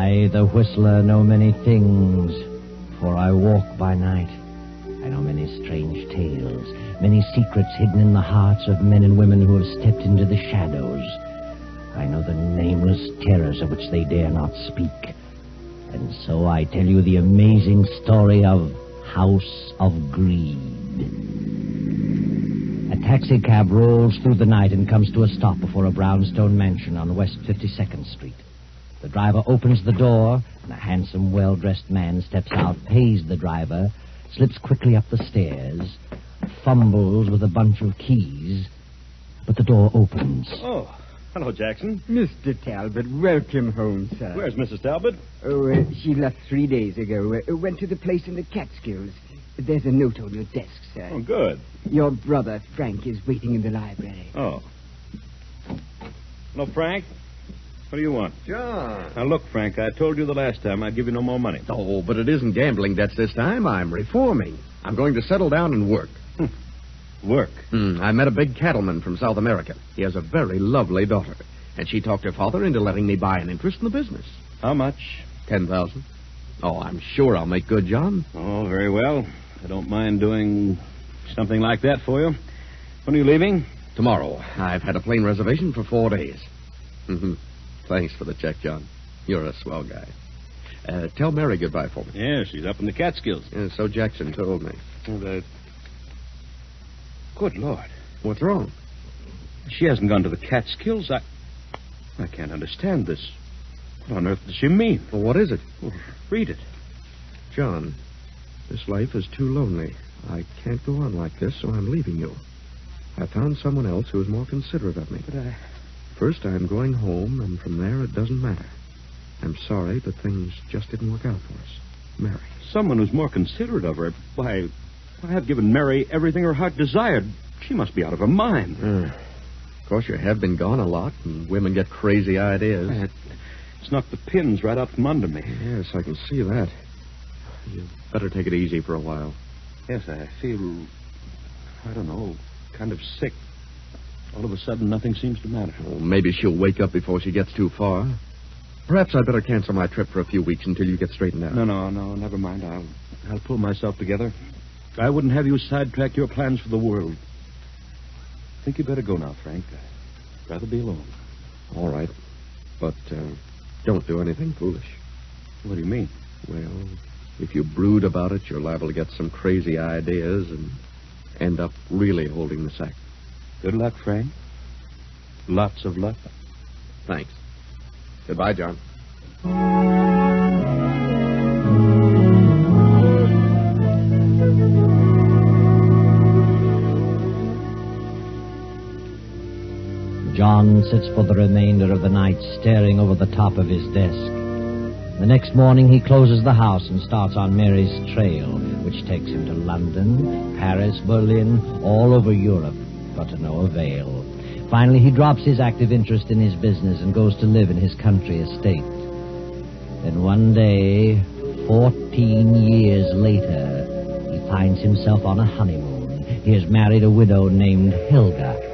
I, the whistler, know many things, for I walk by night. I know many strange tales, many secrets hidden in the hearts of men and women who have stepped into the shadows. I know the nameless terrors of which they dare not speak. And so I tell you the amazing story of House of Greed. A taxicab rolls through the night and comes to a stop before a brownstone mansion on West 52nd Street. The driver opens the door, and a handsome, well-dressed man steps out, pays the driver, slips quickly up the stairs, fumbles with a bunch of keys, but the door opens. Oh, hello, Jackson. Mr. Talbot, welcome home, sir. Where's Mrs. Talbot? Oh, she left 3 days ago. Went to the place in the Catskills. There's a note on your desk, sir. Oh, good. Your brother, Frank, is waiting in the library. Oh. Hello, Frank. What do you want? John. Now, look, Frank, I told you the last time I'd give you no more money. Oh, but it isn't gambling debts this time. I'm reforming. I'm going to settle down and work. Work? I met a big cattleman from South America. He has a very lovely daughter. And she talked her father into letting me buy an interest in the business. How much? 10,000. Oh, I'm sure I'll make good, John. Oh, very well. I don't mind doing something like that for you. When are you leaving? Tomorrow. I've had a plane reservation for 4 days. Thanks for the check, John. You're a swell guy. Tell Mary goodbye for me. Yeah, she's up in the Catskills. Yeah, so Jackson told me. Good Lord. What's wrong? She hasn't gone to the Catskills. I can't understand this. What on earth does she mean? Well, what is it? Well, read it. John, this life is too lonely. I can't go on like this, so I'm leaving you. I found someone else who is more considerate of me. But First, I'm going home, and from there, it doesn't matter. I'm sorry, but things just didn't work out for us. Mary. Someone who's more considerate of her. Why, I've given Mary everything her heart desired. She must be out of her mind. Of course, you have been gone a lot, and women get crazy ideas. It's knocked the pins right out from under me. Yes, I can see that. You'd better take it easy for a while. Yes, I feel, I don't know, kind of sick. All of a sudden, nothing seems to matter. Well, maybe she'll wake up before she gets too far. Perhaps I'd better cancel my trip for a few weeks until you get straightened out. No, never mind. I'll pull myself together. I wouldn't have you sidetrack your plans for the world. I think you better go now, Frank. I'd rather be alone. All right. But don't do anything foolish. What do you mean? Well, if you brood about it, you're liable to get some crazy ideas and end up really holding the sack. Good luck, Frank. Lots of luck. Thanks. Goodbye, John. John sits for the remainder of the night staring over the top of his desk. The next morning he closes the house and starts on Mary's trail, which takes him to London, Paris, Berlin, all over Europe, but to no avail. Finally, he drops his active interest in his business and goes to live in his country estate. Then one day, 14 years later, he finds himself on a honeymoon. He has married a widow named Helga.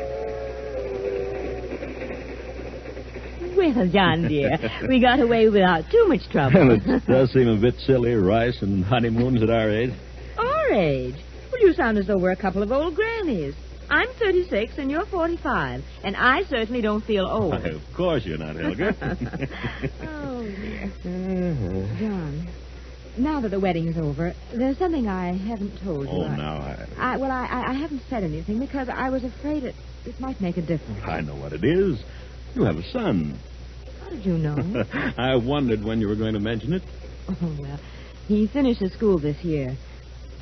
Well, John, dear, we got away without too much trouble. It does seem a bit silly, rice and honeymoons at our age. Our age? Well, you sound as though we're a couple of old grannies. I'm 36 and you're 45, and I certainly don't feel old. Why, of course you're not, Helga. Oh, dear. John, now that the wedding's over, there's something I haven't told you. Oh, now I haven't said anything because I was afraid it might make a difference. I know what it is. You have a son. How did you know? I wondered when you were going to mention it. Oh, well, he finishes school this year.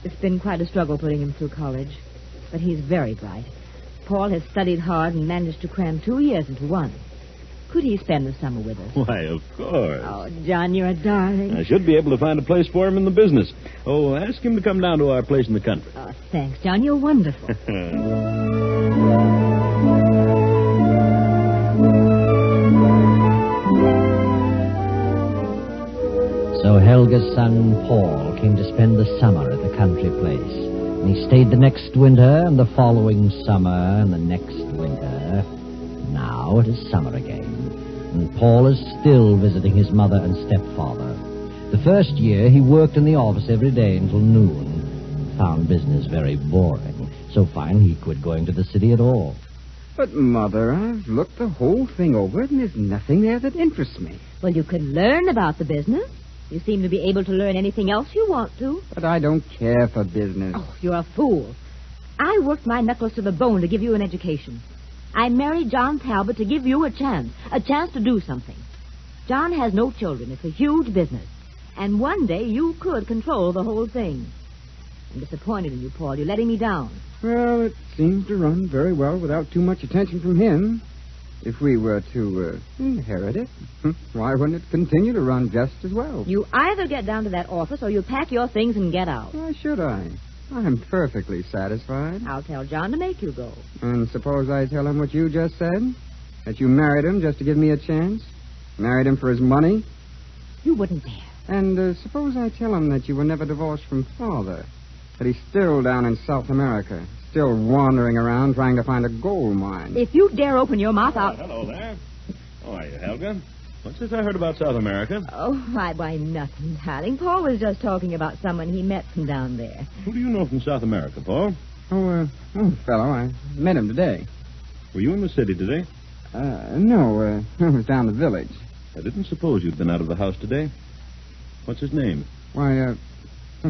It's been quite a struggle putting him through college, but he's very bright. Paul has studied hard and managed to cram 2 years into one. Could he spend the summer with us? Why, of course. Oh, John, you're a darling. I should be able to find a place for him in the business. Oh, ask him to come down to our place in the country. Oh, thanks, John. You're wonderful. So Helga's son, Paul, came to spend the summer at the country place. And he stayed the next winter, and the following summer, and the next winter. Now it is summer again. And Paul is still visiting his mother and stepfather. The first year, he worked in the office every day until noon. Found business very boring. So finally, he quit going to the city at all. But, Mother, I've looked the whole thing over, and there's nothing there that interests me. Well, you can learn about the business. You seem to be able to learn anything else you want to. But I don't care for business. Oh, you're a fool. I worked my knuckles to the bone to give you an education. I married John Talbot to give you a chance to do something. John has no children. It's a huge business. And one day you could control the whole thing. I'm disappointed in you, Paul. You're letting me down. Well, it seems to run very well without too much attention from him. If we were to inherit it, why wouldn't it continue to run just as well? You either get down to that office or you pack your things and get out. Why should I? I'm perfectly satisfied. I'll tell John to make you go. And suppose I tell him what you just said? That you married him just to give me a chance? Married him for his money? You wouldn't dare. And suppose I tell him that you were never divorced from Father? That he's still down in South America, still wandering around trying to find a gold mine? If you dare open your mouth, I'll... Hello there. How are you, Helga? What's this I heard about South America? Oh, why, nothing, darling. Paul was just talking about someone he met from down there. Who do you know from South America, Paul? Fellow, I met him today. Were you in the city today? No, I was down the village. I didn't suppose you'd been out of the house today. What's his name? Why,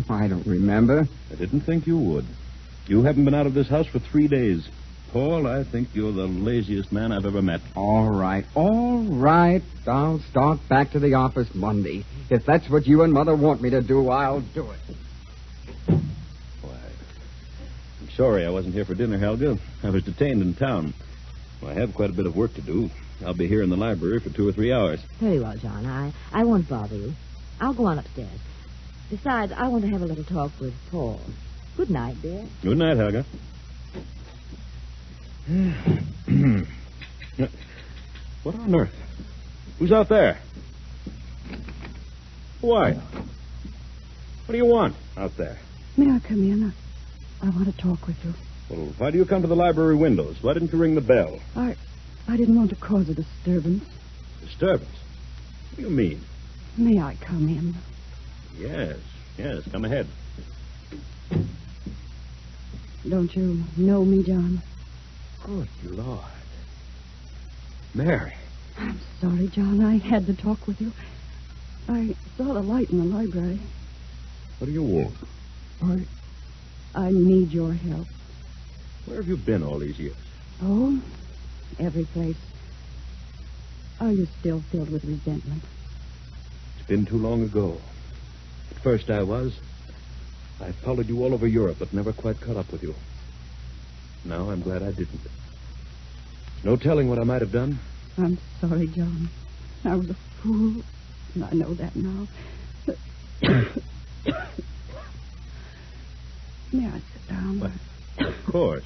I don't remember. I didn't think you would. You haven't been out of this house for 3 days. Paul, I think you're the laziest man I've ever met. All right. I'll start back to the office Monday. If that's what you and Mother want me to do, I'll do it. Why, I'm sorry I wasn't here for dinner, Helga. I was detained in town. Well, I have quite a bit of work to do. I'll be here in the library for 2 or 3 hours. Very well, John. I won't bother you. I'll go on upstairs. Besides, I want to have a little talk with Paul. Good night, dear. Good night, Helga. What on earth? Who's out there? Who are you? What do you want out there? May I come in? I want to talk with you. Well, why do you come to the library windows? Why didn't you ring the bell? I didn't want to cause a disturbance. Disturbance? What do you mean? May I come in? Yes, come ahead. Don't you know me, John? Good Lord. Mary. I'm sorry, John. I had to talk with you. I saw the light in the library. What do you want? I need your help. Where have you been all these years? Oh, every place. Are you still filled with resentment? It's been too long ago. At first I was. I followed you all over Europe, but never quite caught up with you. Now I'm glad I didn't. No telling what I might have done. I'm sorry, John. I was a fool, and I know that now. May I sit down? Why, of course.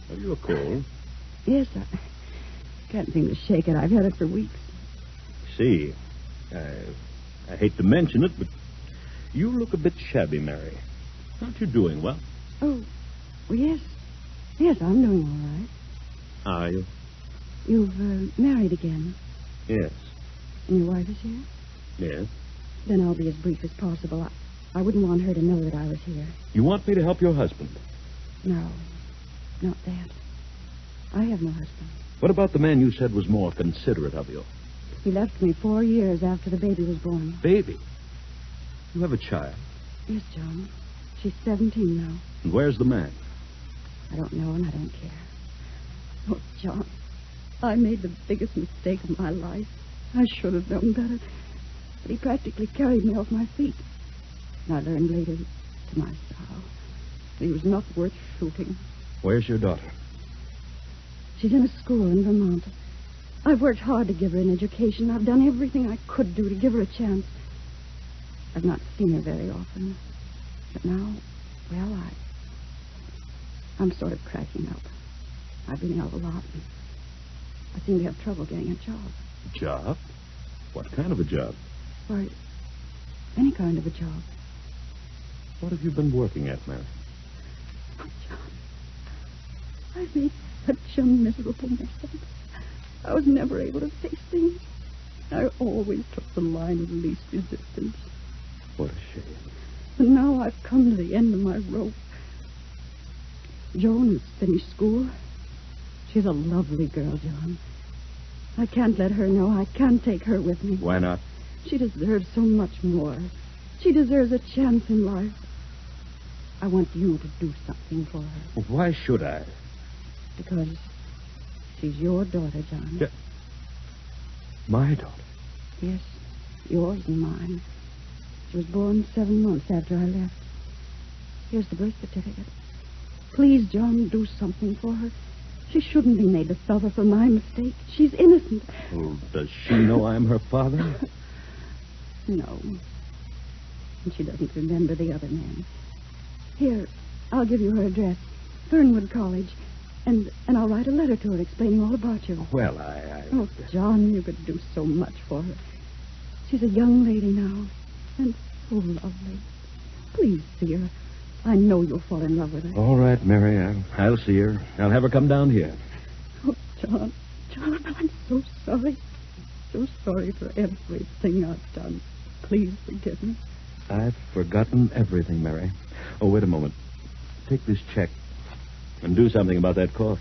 Are you a cold? Yes, I can't seem to shake it. I've had it for weeks. See, I hate to mention it, but you look a bit shabby, Mary. Aren't you doing well? Oh, well, yes. Yes, I'm doing all right. Are you? You've married again. Yes. And your wife is here? Yes. Then I'll be as brief as possible. I wouldn't want her to know that I was here. You want me to help your husband? No, not that. I have no husband. What about the man you said was more considerate of you? He left me 4 years after the baby was born. Baby? You have a child? Yes, John. She's 17 now. And where's the man? I don't know, and I don't care. Oh, John, I made the biggest mistake of my life. I should have known better. But he practically carried me off my feet. And I learned later, to my sorrow, that he was not worth shooting. Where's your daughter? She's in a school in Vermont. I've worked hard to give her an education. I've done everything I could do to give her a chance. I've not seen her very often. But now, well, I'm sort of cracking up. I've been ill a lot. And I seem to have trouble getting a job. Job? What kind of a job? Why, any kind of a job. What have you been working at, Mary? Oh, John, I've made such a miserable mess of it. I was never able to face things. I always took the line of least resistance. What a shame. And now I've come to the end of my rope. Joan has finished school. She's a lovely girl, John. I can't let her know. I can't take her with me. Why not? She deserves so much more. She deserves a chance in life. I want you to do something for her. Why should I? Because she's your daughter, John. Yeah. My daughter? Yes, yours and mine. She was born 7 months after I left. Here's the birth certificate. Please, John, do something for her. She shouldn't be made to suffer for my mistake. She's innocent. Well, does she know I'm her father? No. And she doesn't remember the other man. Here, I'll give you her address. Fernwood College. And I'll write a letter to her explaining all about you. Well, Oh, John, you could do so much for her. She's a young lady now. And so lovely. Please see her. I know you'll fall in love with her. All right, Mary. I'll see her. I'll have her come down here. Oh, John, I'm so sorry. So sorry for everything I've done. Please forgive me. I've forgotten everything, Mary. Oh, wait a moment. Take this check and do something about that cough.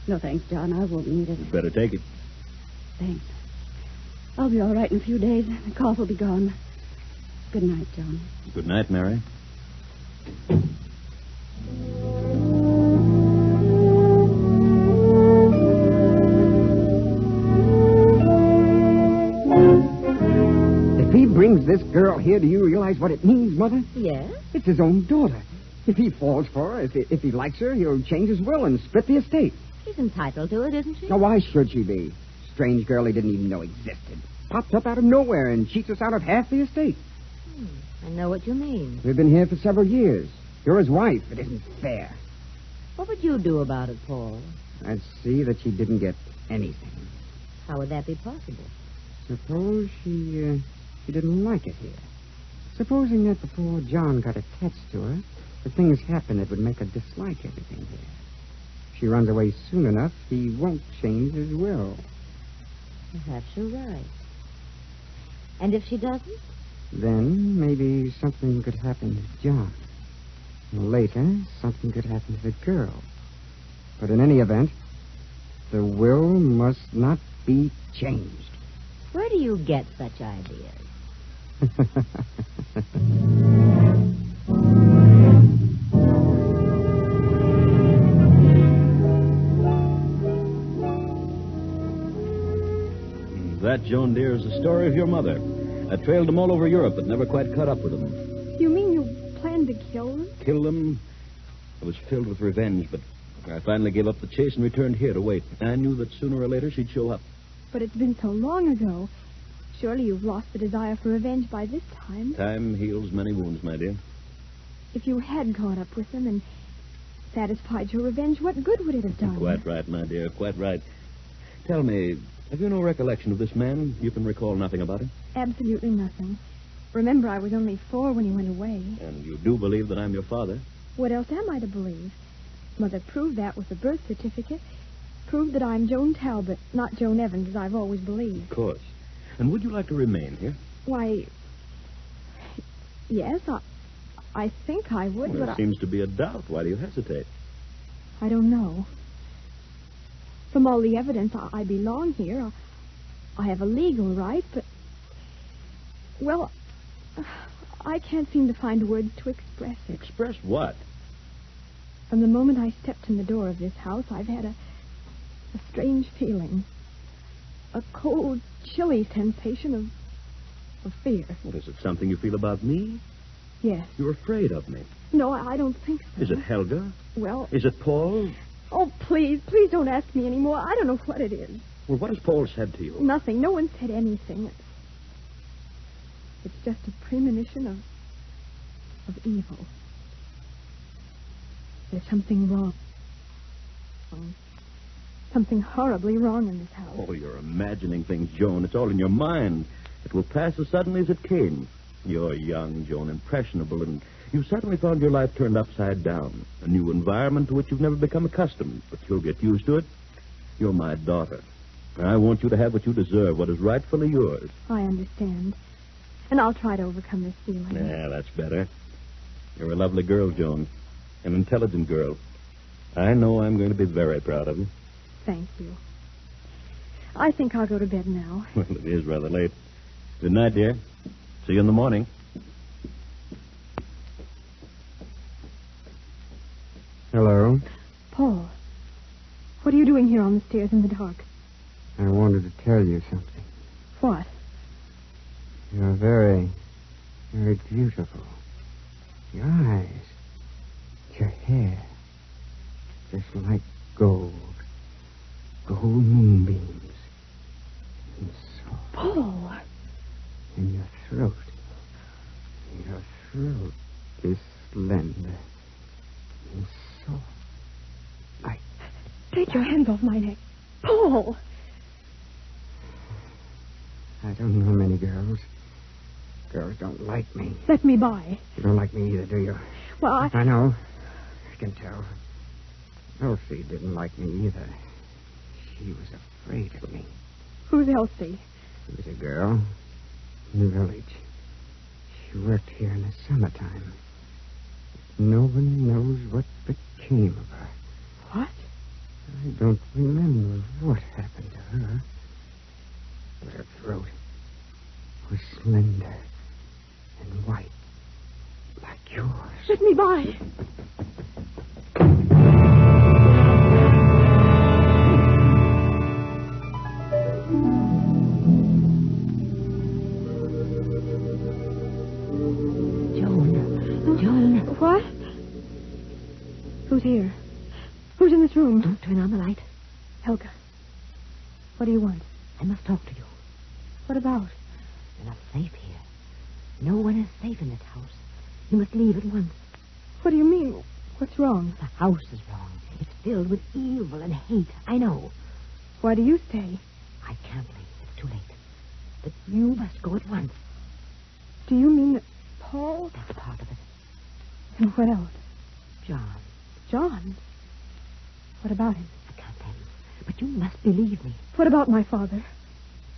No, thanks, John. I won't need it. You better take it. Thanks. I'll be all right in a few days. The cough will be gone. Good night, John. Good night, Mary. If he brings this girl here, do you realize what it means, Mother? Yes? It's his own daughter. If he falls for her, if he likes her, he'll change his will and split the estate. She's entitled to it, isn't she? Now, why should she be? Strange girl he didn't even know existed. Popped up out of nowhere and cheats us out of half the estate. I know what you mean. We've been here for several years. You're his wife. It isn't fair. What would you do about it, Paul? I'd see that she didn't get anything. How would that be possible? Suppose she didn't like it here. Supposing that before John got attached to her, the things happened that would make her dislike everything here. If she runs away soon enough, he won't change his will. Perhaps you're right. And if she doesn't? Then maybe something could happen to John. And later, something could happen to the girl. But in any event, the will must not be changed. Where do you get such ideas? That, Joan dear, is the story of your mother. I trailed them all over Europe, but never quite caught up with them. You mean you planned to kill them? Kill them? I was filled with revenge, but I finally gave up the chase and returned here to wait. I knew that sooner or later she'd show up. But it's been so long ago. Surely you've lost the desire for revenge by this time. Time heals many wounds, my dear. If you had caught up with them and satisfied your revenge, what good would it have done? Quite right, my dear, quite right. Tell me, have you no recollection of this man? You can recall nothing about him? Absolutely nothing. Remember, I was only 4 when he went away. And you do believe that I'm your father? What else am I to believe? Mother proved that with the birth certificate. Proved that I'm Joan Talbot, not Joan Evans, as I've always believed. Of course. And would you like to remain here? Why, yes, I think I would, Well, but there seems to be a doubt. Why do you hesitate? I don't know. From all the evidence, I belong here. I have a legal right, but... Well, I can't seem to find words to express it. Express what? From the moment I stepped in the door of this house, I've had a strange feeling. A cold, chilly sensation of fear. What, is it something you feel about me? Yes. You're afraid of me. No, I don't think so. Is it Helga? Well... Is it Paul? Oh, please don't ask me anymore. I don't know what it is. Well, what has Paul said to you? Nothing. No one said anything. It's just a premonition of evil. There's something wrong. Something horribly wrong in this house. Oh, you're imagining things, Joan. It's all in your mind. It will pass as suddenly as it came. You're young, Joan, impressionable, and you've suddenly found your life turned upside down. A new environment to which you've never become accustomed, but you'll get used to it. You're my daughter. I want you to have what you deserve, what is rightfully yours. I understand. And I'll try to overcome this feeling. Yeah, that's better. You're a lovely girl, Joan. An intelligent girl. I know I'm going to be very proud of you. Thank you. I think I'll go to bed now. Well, it is rather late. Good night, dear. See you in the morning. Hello. Paul, what are you doing here on the stairs in the dark? I wanted to tell you something. What? You're very, very beautiful. Your eyes, your hair, just like gold moonbeams. And so, Paul! and your throat is slender and soft, like... Take your hands off my neck. Paul! I don't know many girls. Girls don't like me. Let me by. You don't like me either, do you? Well, I know. I can tell. Elsie didn't like me either. She was afraid of me. Who's Elsie? She was a girl in the village. She worked here in the summertime. No one knows what became of her. What? I don't remember what happened to her. But her throat was slender and white, like yours. Let me by. Joan. What? Who's here? Who's in this room? Don't turn on the light. Helga. What do you want? I must talk to you. What about? You're not safe here. No one is safe in this house. You must leave at once. What do you mean? What's wrong? The house is wrong. It's filled with evil and hate. I know. Why do you stay? I can't leave. It's too late. But you must go at once. Do you mean that Paul? That's part of it. And what else? John. John? What about him? I can't tell you. But you must believe me. What about my father?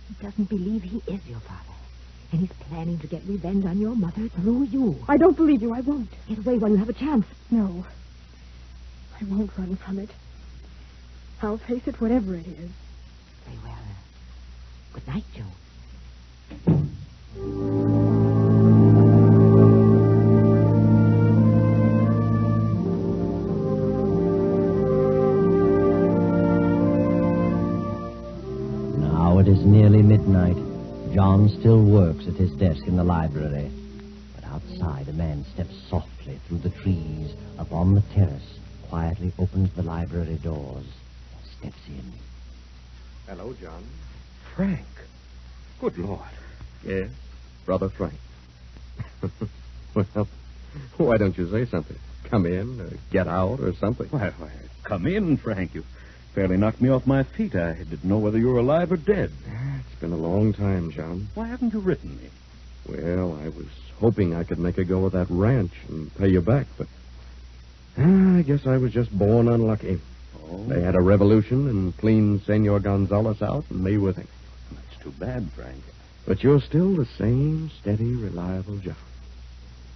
He doesn't believe he is your father. And he's planning to get revenge on your mother through you. I don't believe you. I won't. Get away while you have a chance. No. I won't run from it. I'll face it, whatever it is. Very well. Good night, Joe. Now it is nearly midnight. John still works at his desk in the library. But outside, a man steps softly through the trees upon the terrace, quietly opens the library doors, steps in. Hello, John. Frank. Good Lord. Yes, Brother Frank. Well, why don't you say something? Come in, or get out, or something. Why, come in, Frank. You fairly knocked me off my feet. I didn't know whether you were alive or dead. It's been a long time, John. Why haven't you written me? Well, I was hoping I could make a go of that ranch and pay you back, but I guess I was just born unlucky. Oh. They had a revolution and cleaned Senor Gonzalez out and me with him. That's too bad, Frank. But you're still the same steady, reliable John.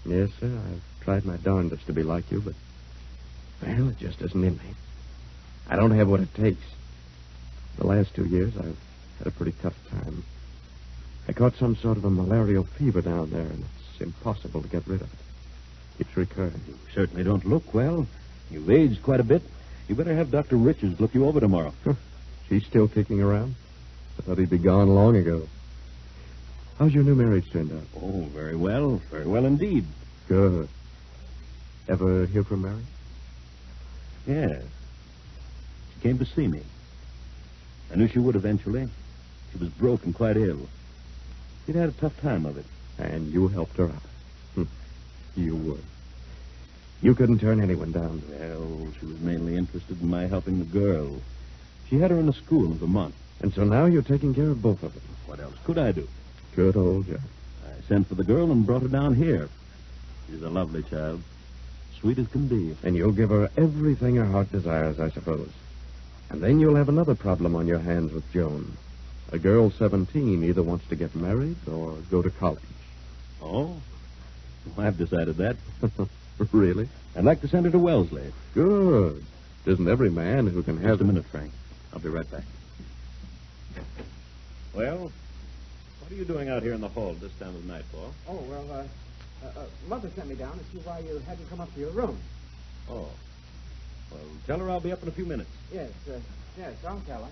Yes, sir, I've tried my darndest to be like you, but, well, it just isn't in me. I don't have what it takes. The last 2 years, I've had a pretty tough time. I caught some sort of a malarial fever down there, and it's impossible to get rid of it. It's recurring. You certainly don't look well. You've aged quite a bit. You better have Dr. Richards look you over tomorrow. She's still kicking around? I thought he'd be gone long ago. How's your new marriage turned out? Oh, very well. Very well indeed. Good. Ever hear from Mary? Yes. She came to see me. I knew she would eventually. She was broke and quite ill. She'd had a tough time of it. And you helped her out. You would. You couldn't turn anyone down. Well, she was mainly interested in my helping the girl. She had her in a school in Vermont. And so now you're taking care of both of them. What else could I do? Good old John. I sent for the girl and brought her down here. She's a lovely child. Sweet as can be. And you'll give her everything her heart desires, I suppose. And then you'll have another problem on your hands with Joan. A girl 17 either wants to get married or go to college. Oh? Well, I've decided that. Really? I'd like to send her to Wellesley. Good. Isn't every man who can have... Just a minute, Frank. I'll be right back. Well, what are you doing out here in the hall this time of night, Paul? Oh, well, Mother sent me down to see why you hadn't come up to your room. Oh. Well, tell her I'll be up in a few minutes. Yes, I'll tell her.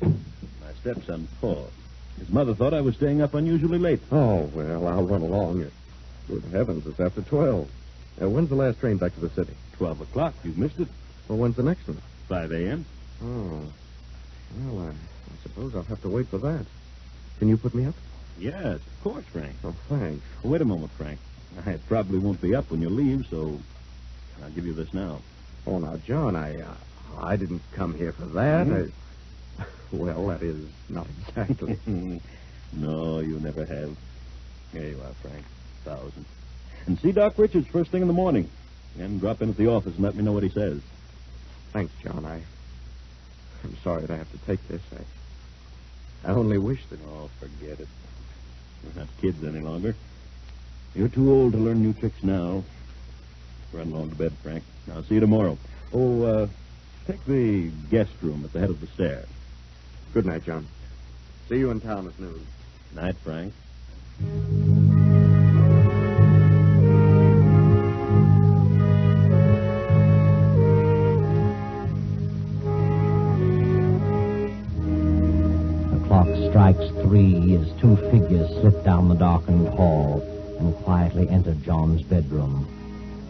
My stepson, Paul. His mother thought I was staying up unusually late. Oh, well, I'll run along. Good heavens, it's after 12. When's the last train back to the city? 12 o'clock. You've missed it. Well, when's the next one? 5 a.m. Oh. Well, I suppose I'll have to wait for that. Can you put me up? Yes, of course, Frank. Oh, thanks. Wait a moment, Frank. I probably won't be up when you leave, so I'll give you this now. Oh, now, John, I didn't come here for that. Well, that is not exactly. No, you never have. Here you are, Frank. 1,000. And see Doc Richards first thing in the morning. And drop in at the office and let me know what he says. Thanks, John. I'm sorry to have to take this. I only wish that... Oh, forget it. We're not kids any longer. You're too old to learn new tricks now. Run along to bed, Frank. I'll see you tomorrow. Oh, take the guest room at the head of the stairs. Good night, John. See you in town at noon. Night, Frank. The clock strikes 3 as 2 figures slip down the darkened hall and quietly enter John's bedroom.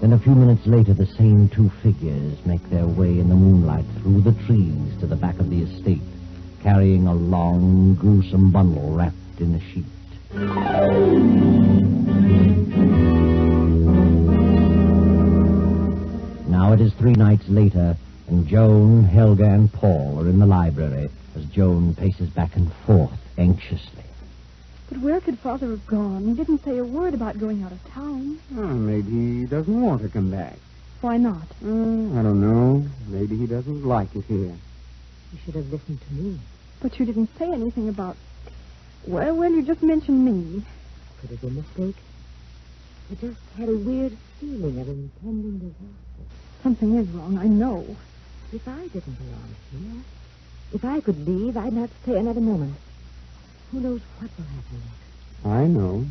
Then a few minutes later, the same 2 figures make their way in the moonlight through the trees to the back of the estate, carrying a long, gruesome bundle wrapped in a sheet. Now it is 3 nights later, and Joan, Helga, and Paul are in the library as Joan paces back and forth anxiously. But where could Father have gone? He didn't say a word about going out of town. Oh, maybe he doesn't want to come back. Why not? I don't know. Maybe he doesn't like it here. You should have listened to me. But you didn't say anything about... Well, you just mentioned me. Could it be a mistake? I just had a weird feeling of impending disaster. Something is wrong, I know. If I didn't belong here, if I could leave, I'd not stay another moment. Who knows what will happen next? I know.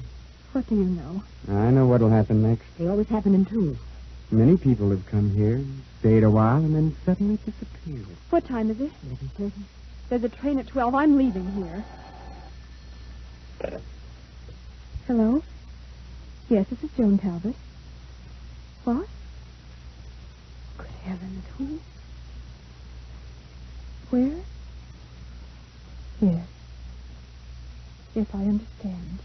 What do you know? I know what'll happen next. They always happen in twos. Many people have come here, stayed a while, and then suddenly disappeared. What time is it? 11:30. There's a train at 12. I'm leaving here. Hello? Yes, this is Joan Talbot. What? Good heavens, who? Where? Yes. Yes, I understand.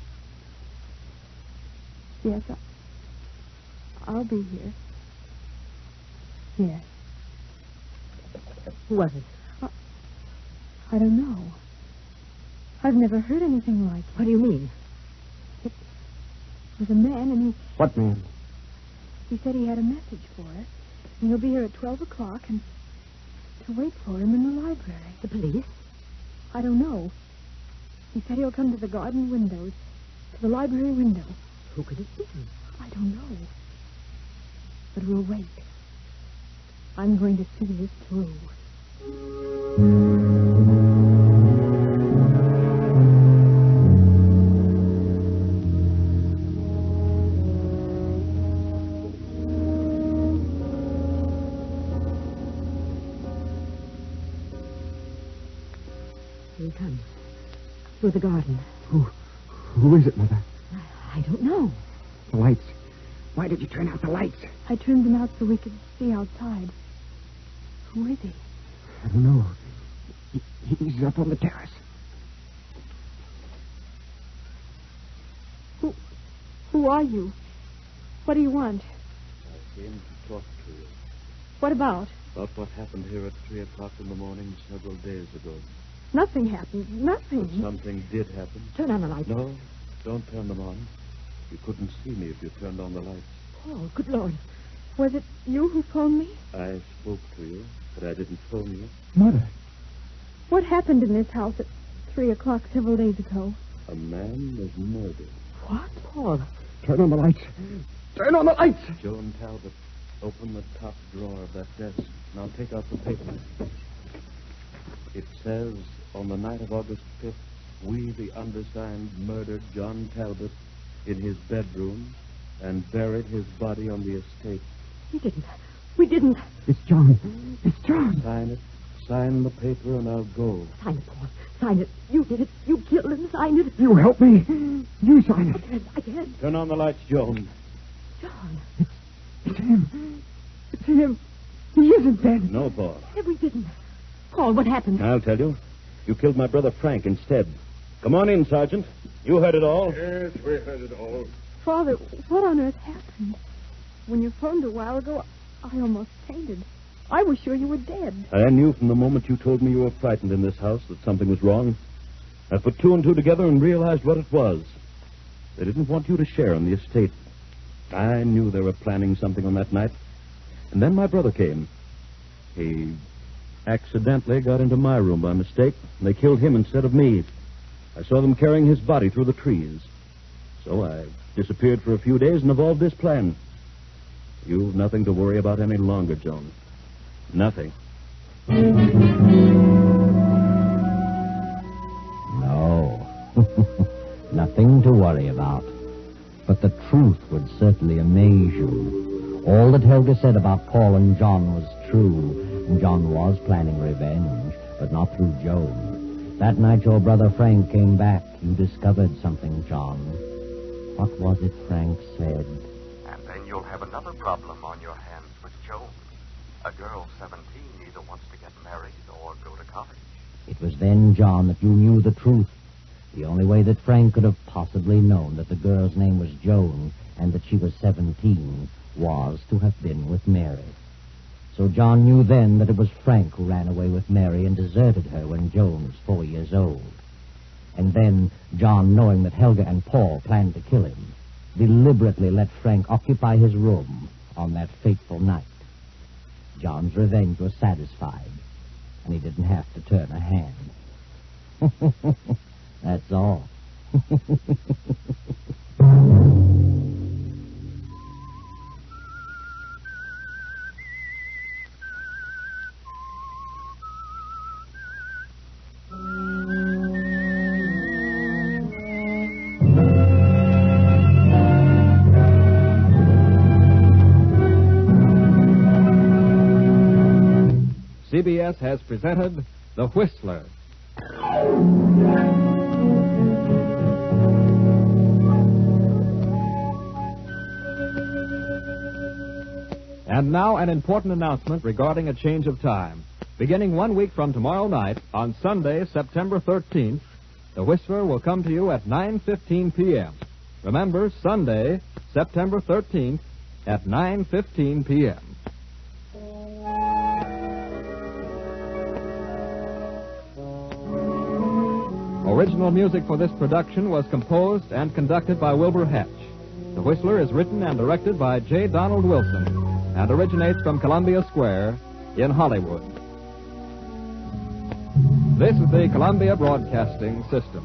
Yes, I'll be here. Yes. Who was it? I don't know. I've never heard anything like it. What do you mean? It was a man, and What man? he said he had a message for us. And he'll be here at 12 o'clock, and to wait for him in the library. The police? I don't know. He said he'll come to the garden windows, to the library window. Who could it be? I don't know. But we'll wait. I'm going to see this through. Here he comes. Through the garden. Who is it, Mother? I don't know. The lights. Why did you turn out the lights? I turned them out so we could see outside. Who is he? I don't know. He's up on the terrace. Who are you? What do you want? I came to talk to you What about? about what happened here at 3 o'clock in the morning several days ago. Nothing happened. Nothing. But something did happen. Turn on the light. No, don't turn them on. You couldn't see me if you turned on the lights. Oh, good Lord. Was it you who phoned me? I spoke to you. but I didn't phone you. Mother. What happened in this house at 3 o'clock several days ago? A man was murdered. What? Paul, turn on the lights. Turn on the lights! Joan Talbot, open the top drawer of that desk, and I'll take out the paper. It says, on the night of August 5th, we, the undersigned, murdered John Talbot in his bedroom and buried his body on the estate. We didn't. We didn't. It's John. It's John. Sign it. Sign the paper, and I'll go. Sign it, Paul. Sign it. You did it. You killed him. Sign it. You help me. You sign it. I can't. Turn on the lights, Joan. John. It's him. It's him. He isn't dead. No, Paul. We didn't. Paul, what happened? I'll tell you. You killed my brother Frank instead. Come on in, Sergeant. You heard it all. Yes, we heard it all. Father, what on earth happened? When you phoned a while ago, I almost fainted. I was sure you were dead. I knew from the moment you told me you were frightened in this house that something was wrong. I put two and two together and realized what it was. They didn't want you to share in the estate. I knew they were planning something on that night. And then my brother came. He accidentally got into my room by mistake, and they killed him instead of me. I saw them carrying his body through the trees. So I disappeared for a few days and evolved this plan. You've nothing to worry about any longer, Joan. Nothing. No. Nothing to worry about. But the truth would certainly amaze you. All that Helga said about Paul and John was true. John was planning revenge, but not through Joan. That night your brother Frank came back. You discovered something, John. What was it Frank said? And then you'll have another problem on your hands with Joan. A girl 17 either wants to get married or go to college. It was then, John, that you knew the truth. The only way that Frank could have possibly known that the girl's name was Joan and that she was 17 was to have been with Mary. So John knew then that it was Frank who ran away with Mary and deserted her when Joan was 4 years old. And then John, knowing that Helga and Paul planned to kill him, deliberately let Frank occupy his room on that fateful night. John's revenge was satisfied, and he didn't have to turn a hand. That's all. CBS has presented The Whistler. And now an important announcement regarding a change of time. Beginning 1 week from tomorrow night, on Sunday, September 13th, The Whistler will come to you at 9:15 p.m. Remember, Sunday, September 13th at 9:15 p.m. Original music for this production was composed and conducted by Wilbur Hatch. The Whistler is written and directed by J. Donald Wilson and originates from Columbia Square in Hollywood. This is the Columbia Broadcasting System.